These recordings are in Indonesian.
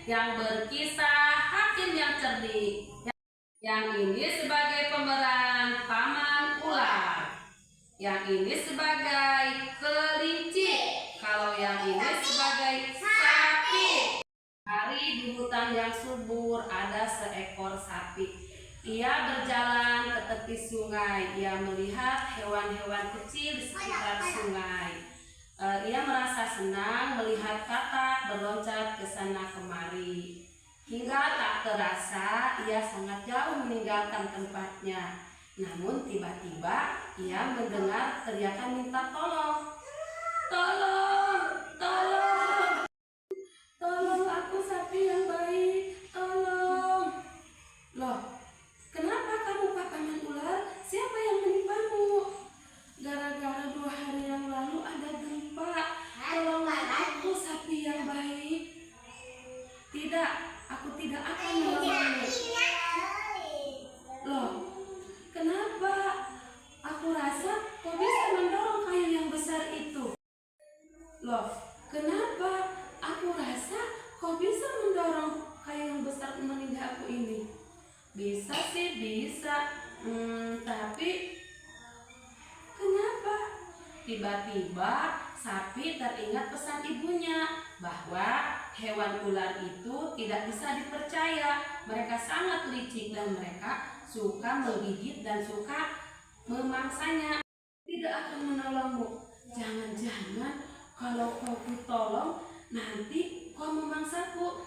yang berkisah hakim yang cerdik. Yang ini sebagai pemeran paman ular. Yang ini sebagai kelinci. Kalau yang ini sebagai sapi. Hari di hutan yang subur ada seekor sapi. Ia berjalan ke tepi sungai. Ia melihat hewan-hewan kecil di sekitar sungai. Ia merasa senang melihat katak berloncat ke sana kemari. Hingga tak terasa ia sangat jauh meninggalkan tempatnya. Namun tiba-tiba ia mendengar teriakan minta tolong. Tolong, tolong, tolong aku sapi yang baik, tolong. Loh, kenapa kamu papaman ular? Siapa yang menimpamu? Gara-gara 2 hari yang lalu ada gempa. Tolonglah aku sapi yang baik. Tidak, aku tidak akan menolongmu. Loh, kenapa? Aku rasa kau bisa mendorong kayu yang besar itu. Loh, kenapa? Aku rasa kau bisa mendorong kayu yang besar meninggal aku ini. Bisa sih, bisa. Tapi kenapa? Tiba-tiba sapi teringat pesan ibunya bahwa hewan ular itu tidak bisa dipercaya. Mereka sangat licik dan mereka suka menggigit dan suka memangsanya. Tidak akan menolongmu. Jangan-jangan kalau kau kutolong nanti kau memangsaku.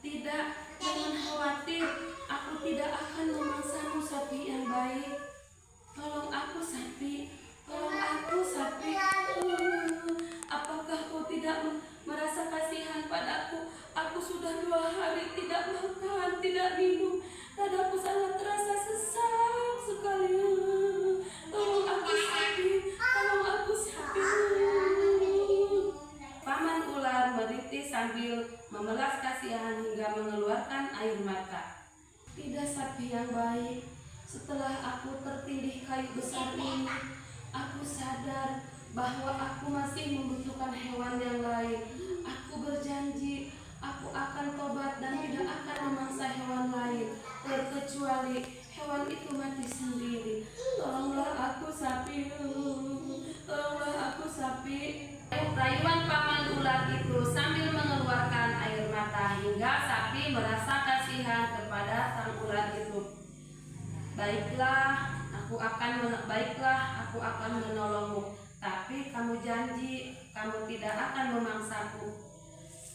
Tidak, jangan khawatir. Aku tidak akan memangsamu sapi yang baik. Tolong aku sapi. Tolong aku sapi. Apakah kau tidak merasa kasihan padaku? Aku sudah 2 hari tidak makan, tidak minum. Dadaku sangat terasa sesak sekali. Tolong aku sapi. Tolong aku sapi. Paman ular merintih sambil memelas kasihan hingga mengeluarkan air mata. Tidak sapi yang baik. Setelah aku tertindih kayu besar ini, aku sadar bahwa aku masih membutuhkan hewan yang lain. Aku berjanji aku akan tobat dan tidak akan memangsa hewan lain, terkecuali hewan itu mati sendiri. Tolonglah aku sapi. Tolonglah aku sapi. Rayuan paman ular itu sambil mengeluarkan air mata hingga sapi merasa kasihan kepada sang ular itu. Baiklah, aku akan menolongmu. Tapi kamu janji kamu tidak akan memangsaku.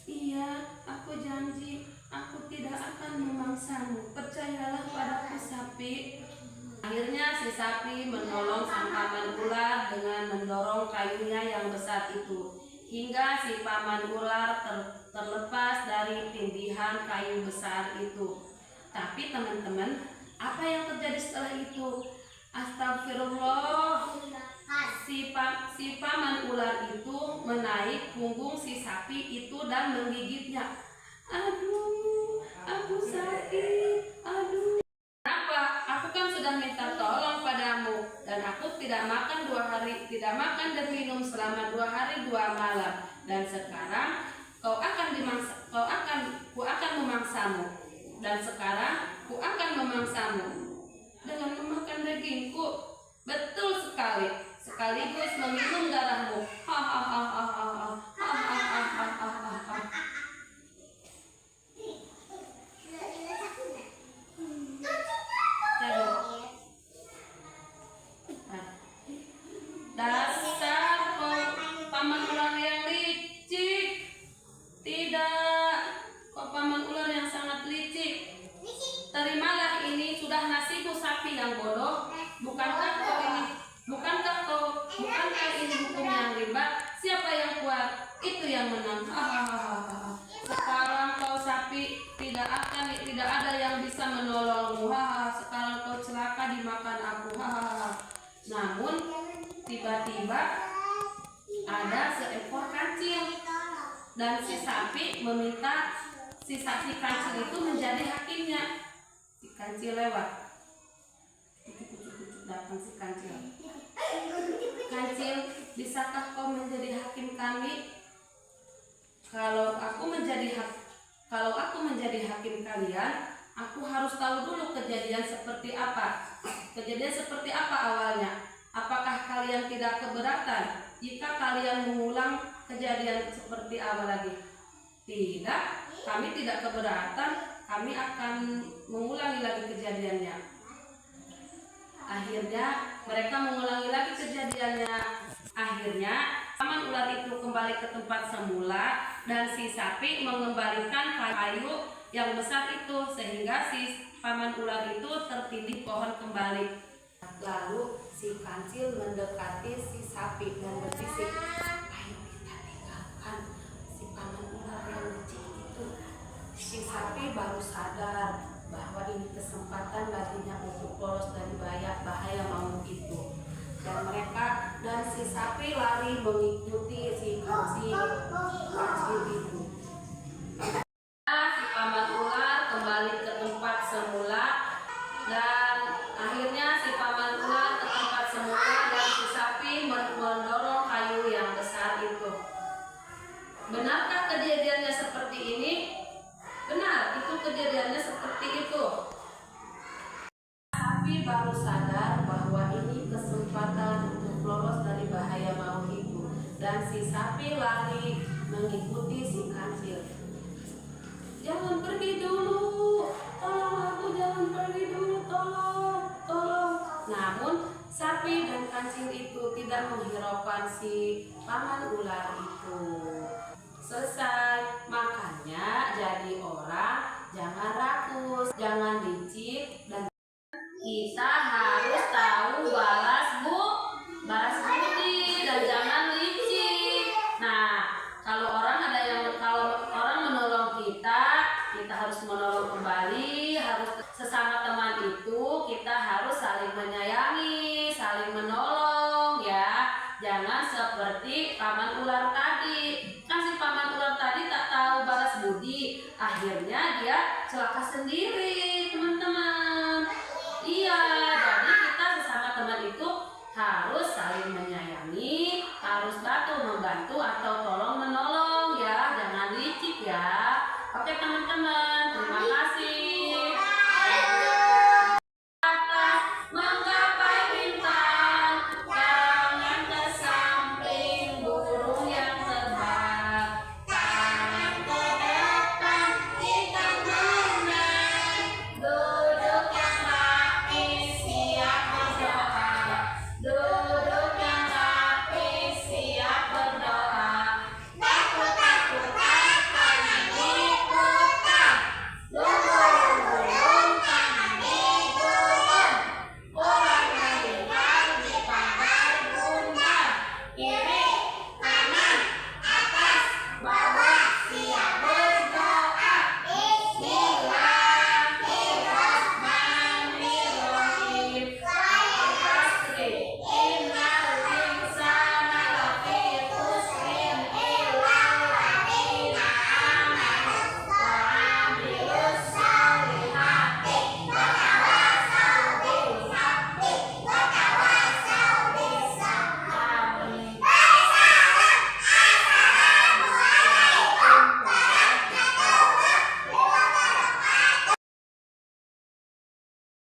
Iya, aku janji aku tidak akan memangsamu. Percayalah padaku sapi. Akhirnya si sapi menolong sang paman ular dengan mendorong kayunya yang besar itu. Hingga si paman ular terlepas dari tindihan kayu besar itu. Tapi teman-teman, apa yang terjadi setelah itu? Astagfirullah. Si paman ular itu menaik punggung si sapi itu dan menggigitnya. Aduh, aku sakit. Aduh. Kenapa? Aku kan sudah minta tolong padamu dan aku tidak makan 2 hari, tidak makan dan minum selama 2 hari 2 malam. Dan sekarang ku akan memangsamu. Dan sekarang ku akan memangsamu dengan memakan dagingku. Betul sekali. Sekaligus meminum darahmu. Dasar paman ular yang licik. Tidak, kau paman ular yang sangat licik. Terimalah ini sudah nasibmu sapi yang bodoh. Bukankah ini hukum yang riba? Siapa yang kuat itu yang menang. Sekarang kau sapi tidak ada yang bisa menolongmu. Sekarang kau celaka dimakan aku. Namun tiba-tiba ada seekor kancil dan si sapi meminta si kancil itu menjadi hakimnya. Si kancil lewat. Datang si kancil. Kancil, bisakah kau menjadi hakim kami? Kalau aku menjadi Kalau aku menjadi hakim kalian, aku harus tahu dulu kejadian seperti apa. Kejadian seperti apa awalnya? Apakah kalian tidak keberatan jika kalian mengulang kejadian seperti awal lagi? Tidak, kami tidak keberatan, kami akan mengulangi lagi kejadiannya. Akhirnya mereka mengulangi lagi kejadiannya. Akhirnya paman ular itu kembali ke tempat semula dan si sapi mengembalikan kayu yang besar itu sehingga si paman ular itu tertindih pohon kembali. Lalu si kancil mendekati si sapi dan berbisik, "Ayo kita tinggalkan si paman ular yang licik itu." Si sapi baru sadar bahwa ini kesempatan baginya untuk lolos dari bahaya maut itu. Dan si sapi lari mengikuti si kancil itu. Si paman ular kembali ke tempat semula dan akhirnya si paman ular ke tempat semula dan si sapi mendorong kayu yang besar itu. Benarkah kejadiannya seperti ini? Benar, itu kejadiannya seperti itu. Sapi baru sadar bahwa ini kesempatan untuk lolos dari bahaya maut itu, dan si sapi lari mengikuti si kancil. "Jangan pergi dulu, tolong aku, jangan pergi dulu, tolong. Namun sapi dan kancil itu tidak menghiraukan si paman ular itu. Selesai. Makanya jadi orang jangan rakus, jangan licik, dan kita harus tahu balas budi dan jangan licik. Nah, kalau orang menolong kita harus menolong kembali, harus sesama teman itu kita harus saling menyayangi, saling menolong ya. Jangan seperti paman ular tadi. Kan si paman ular tadi tak tahu balas budi, akhirnya dia celaka sendiri, teman-teman. Iya, jadi kita sesama teman itu harus saling menyayangi, harus membantu atau tolong menolong ya, jangan licik ya. Oke teman-teman, terima kasih.